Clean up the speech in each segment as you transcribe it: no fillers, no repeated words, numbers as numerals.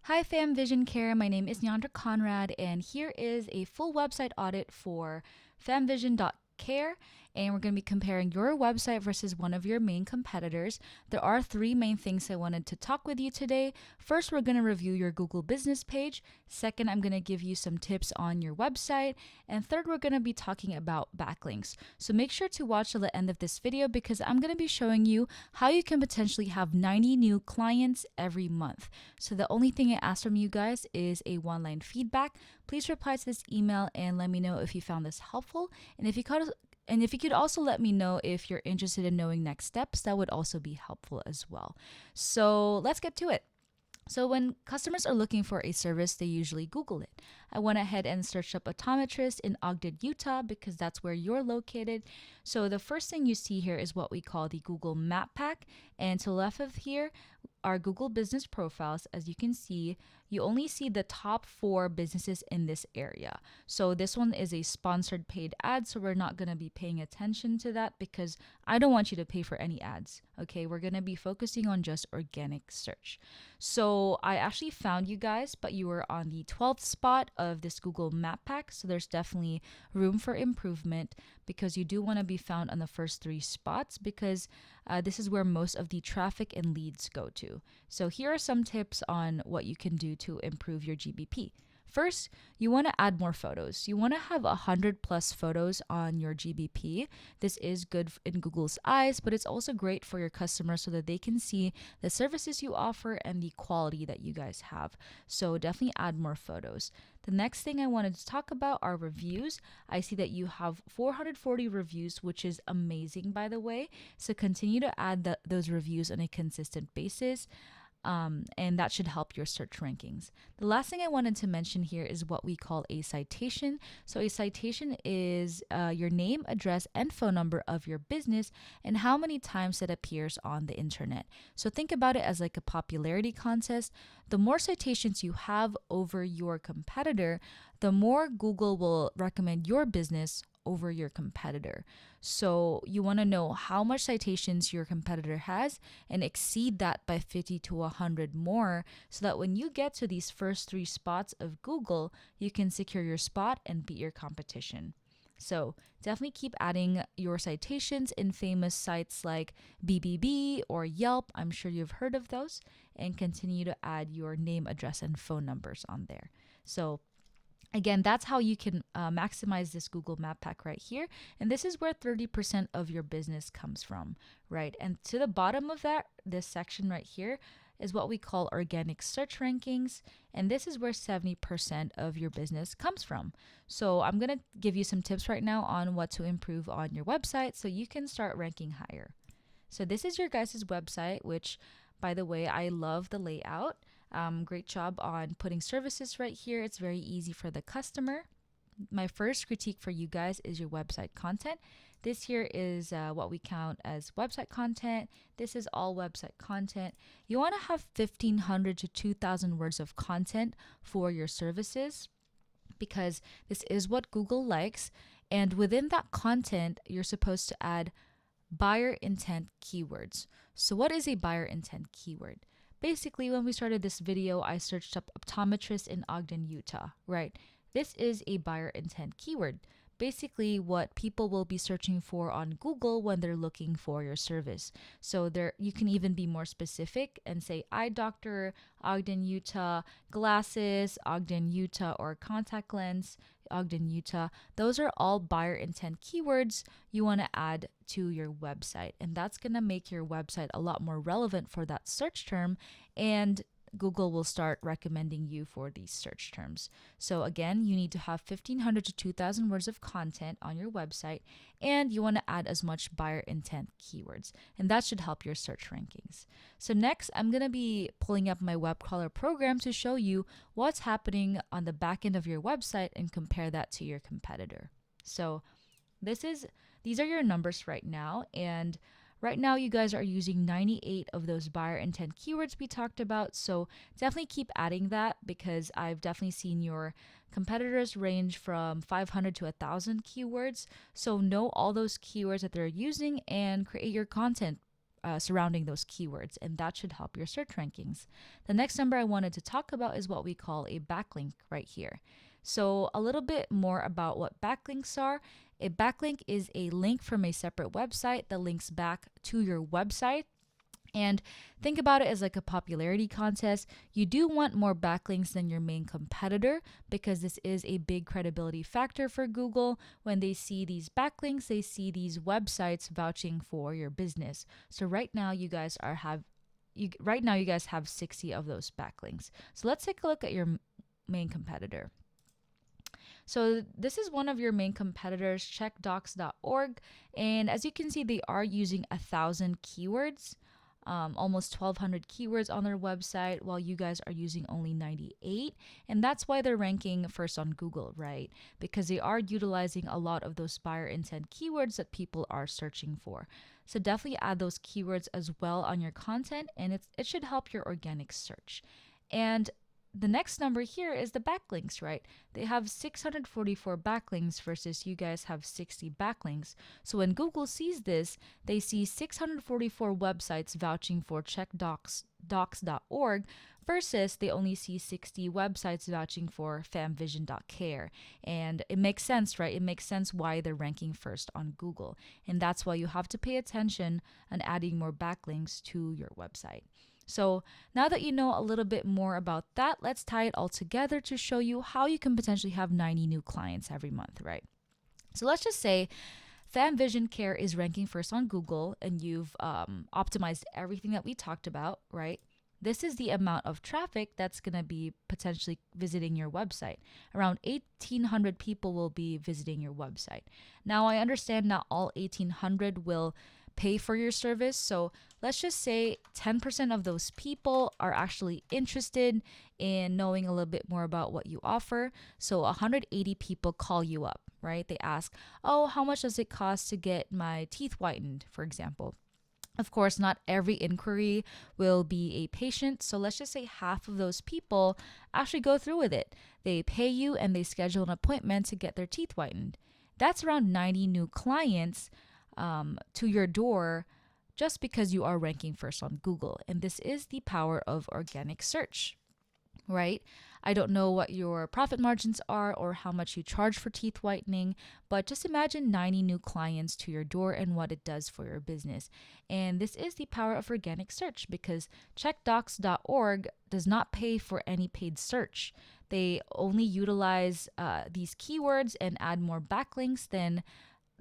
Hi fam Vision Care, my name is Nyandra Conrad and here is a full website audit for famvision.care, and we're going to be comparing your website versus one of your main competitors. There are three main things I wanted to talk with you today. First, we're going to review your Google business page. Second, I'm going to give you some tips on your website. And third, we're going to be talking about backlinks. So make sure to watch till the end of this video because I'm going to be showing you how you can potentially have 90 new clients every month. So the only thing I ask from you guys is a one-line feedback. Please reply to this email and let me know if you found this helpful. And if you could also let me know if you're interested in knowing next steps, that would also be helpful as well. So let's get to it. So when customers are looking for a service, they usually Google it. I went ahead and searched up optometrist in Ogden, Utah, because that's where you're located. So the first thing you see here is what we call the Google Map Pack. And to the left of here are Google business profiles. As you can see, you only see the top 4 businesses in this area. So this one is a sponsored paid ad, so we're not going to be paying attention to that because I don't want you to pay for any ads. Okay, we're going to be focusing on just organic search. So I actually found you guys, but you were on the 12th spot of this Google Map Pack. So there's definitely room for improvement because you do want to be found on the first 3 spots because this is where most of the traffic and leads go to. So here are some tips on what you can do to improve your GBP. First, you want to add more photos. You want to have 100 plus photos on your GBP. This is good in Google's eyes, but it's also great for your customers so that they can see the services you offer and the quality that you guys have. So definitely add more photos. The next thing I wanted to talk about are reviews. I see that you have 440 reviews, which is amazing, by the way. So continue to add those reviews on a consistent basis. And that should help your search rankings. The last thing I wanted to mention here is what we call a citation. So a citation is your name, address, and phone number of your business and how many times it appears on the internet. So think about it as like a popularity contest. The more citations you have over your competitor, the more Google will recommend your business over your competitor. So you want to know how much citations your competitor has and exceed that by 50 to 100 more so that when you get to these first 3 spots of Google, you can secure your spot and beat your competition. So definitely keep adding your citations in famous sites like BBB or Yelp. I'm sure you've heard of those, and continue to add your name, address, and phone numbers on there. So again, that's how you can maximize this Google Map Pack right here. And this is where 30% of your business comes from, right? And to the bottom of this section right here is what we call organic search rankings. And this is where 70% of your business comes from. So I'm going to give you some tips right now on what to improve on your website so you can start ranking higher. So this is your guys' website, which, by the way, I love the layout. Great job on putting services right here. It's very easy for the customer. My first critique for you guys is your website content. This here is what we count as website content. This is all website content. You want to have 1,500 to 2,000 words of content for your services because this is what Google likes. And within that content, you're supposed to add buyer intent keywords. So what is a buyer intent keyword? Basically, when we started this video, I searched up optometrist in Ogden, Utah, right? This is a buyer intent keyword. Basically, what people will be searching for on Google when they're looking for your service. So there, you can even be more specific and say eye doctor, Ogden, Utah, glasses, Ogden, Utah, or contact lens, Ogden, Utah. Those are all buyer intent keywords you want to add to your website. And that's going to make your website a lot more relevant for that search term, and Google will start recommending you for these search terms. So again, you need to have 1,500 to 2,000 words of content on your website, and you want to add as much buyer intent keywords, and that should help your search rankings. So next, I'm going to be pulling up my web crawler program to show you what's happening on the back end of your website and compare that to your competitor. So these are your numbers right now, and right now, you guys are using 98 of those buyer intent keywords we talked about. So definitely keep adding that because I've definitely seen your competitors range from 500 to 1,000 keywords. So know all those keywords that they're using and create your content surrounding those keywords, and that should help your search rankings. The next number I wanted to talk about is what we call a backlink right here. So a little bit more about what backlinks are. A backlink is a link from a separate website that links back to your website. And think about it as like a popularity contest. You do want more backlinks than your main competitor because this is a big credibility factor for Google. When they see these backlinks, they see these websites vouching for your business. So right now you guys have 60 of those backlinks. So let's take a look at your main competitor. So this is one of your main competitors, checkdocs.org. And as you can see, they are using 1,000 keywords. Almost 1,200 keywords on their website, while you guys are using only 98. And that's why they're ranking first on Google, right? Because they are utilizing a lot of those buyer intent keywords that people are searching for. So definitely add those keywords as well on your content, and it should help your organic search. And the next number here is the backlinks, right? They have 644 backlinks versus you guys have 60 backlinks. So when Google sees this, they see 644 websites vouching for checkdocs.org versus they only see 60 websites vouching for femvision.care. And it makes sense, right? It makes sense why they're ranking first on Google. And that's why you have to pay attention on adding more backlinks to your website. So now that you know a little bit more about that, let's tie it all together to show you how you can potentially have 90 new clients every month, right? So let's just say FamVision Care is ranking first on Google and you've optimized everything that we talked about, right? This is the amount of traffic that's going to be potentially visiting your website. Around 1,800 people will be visiting your website. Now, I understand not all 1,800 will pay for your service. So let's just say 10% of those people are actually interested in knowing a little bit more about what you offer. So 180 people call you up, right? They ask, oh, how much does it cost to get my teeth whitened, for example? Of course, not every inquiry will be a patient. So let's just say half of those people actually go through with it. They pay you and they schedule an appointment to get their teeth whitened. That's around 90 new clients to your door just because you are ranking first on Google. And this is the power of organic search, right? I don't know what your profit margins are or how much you charge for teeth whitening, but just imagine 90 new clients to your door and what it does for your business. And this is the power of organic search because checkdocs.org does not pay for any paid search. They only utilize these keywords and add more backlinks than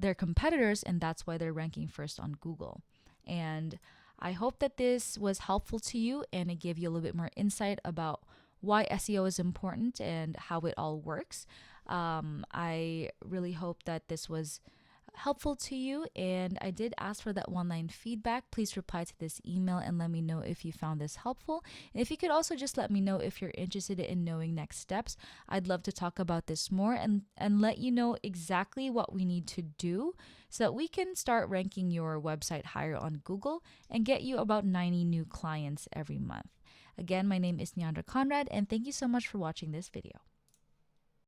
their competitors, and that's why they're ranking first on Google. And I hope that this was helpful to you and it gave you a little bit more insight about why SEO is important and how it all works. I really hope that this was helpful to you, and I did ask for that one-line feedback. Please reply to this email and let me know if you found this helpful. And if you could also just let me know if you're interested in knowing next steps. I'd love to talk about this more and let you know exactly what we need to do so that we can start ranking your website higher on Google and get you about 90 new clients every month. Again, my name is Neandra Conrad, and thank you so much for watching this video.